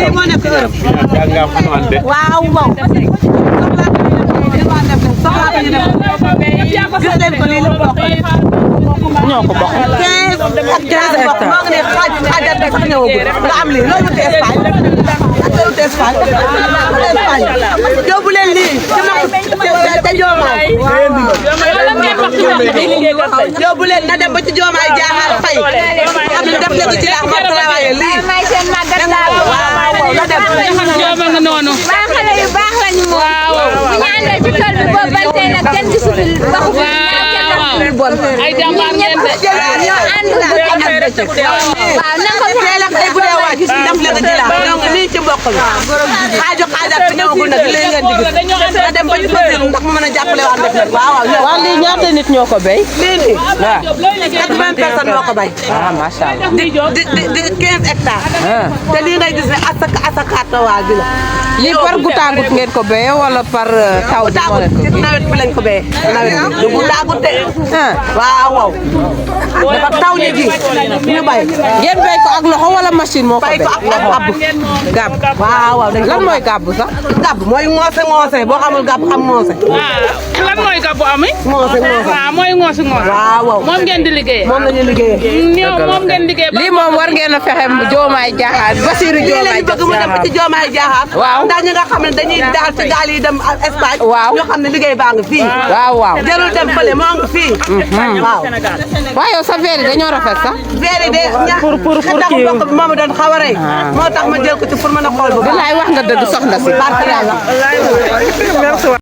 lii moo nekk Europe. waaw waaw. soxlaa ko ñu dem. gis leen ko lii la bokk. ñoo ko bokk. 15 ak 15 bokk moo ngi ne xaajal bi sax ñëwagul nga am lii loolu te Espagne. loolu te Espagne. yóbbu leen lii te Diomaye. yóbbu leen na dem ba ci Diomaye Diakhar Faye. xam ne def na ci laax ma travaillé lii. waaw na dem. Dioma nga noonu. waa xale yu baax lañu moom. waaw bu ñu àndee ci tool bi boobu ba tey nag kenn gisul waxu fi ñaaw kenn bon. ay jàmbaar ngeen de. ñoo ànd bu ak bëccëg. waaw na ko teel ak ay bu dee waaj def leen ci laax donc lii ci mbokk mi. xaajo xaajal bi ñëwagul nag lii ngeen di gis. na dem ba ci tool ndax mu mën a jàppale waa def nag waaw waaw. waaw lii ñaata nit ñoo ko béy. lii nii. waaw 80 personnes moo ko bay. ah macha allah. di 15 hectares. te lii ngay gis ne asaka waa bi la. lii par goutte-à-goutte ngeen ko béyee wala par taw bi moo leen ko béyee. nawet bi lañ ko béyee. nawet bi du goutte-à-goutte de. waaw waaw. dafa taw ni ji ñu bay. ngeen béy ko ak loxo wala machine moo ko bay béy. ko ak gàbb. gàbb. waaw waaw lan mooy gàbb sax. gàbb mooy ngoose boo xamul gàbb xam ngoose. lan mooy gàbbu ami. ngoose. waaw mooy ngoosi ngoos. waaw waaw. moom ngeen di liggéeyee. moom la ñu liggéeyee. ñoom moom ngeen liggéey. lii moom war ngeen a fexe Diomaye Diakhar Bassirou lii Diomaye lañu bëgg mu dem ci Diomaye Diakhar. waaw ndax ñi nga xam ne dañuy daal ci gaal yi dem Espagne. waaw ñoo xam ne liggéey baa ngi fii. waaw waaw. jarul dem fële moo ngi fii. waaw. waaw yow sa verre yi dañoo rafet sax. verre de ña xetaxu mbokk bi moom doon xaw a rey. moo tax ma jël ko ci pour mën a xool bu baax. bilaay wax nga dëgg soxna si. barke yàlla.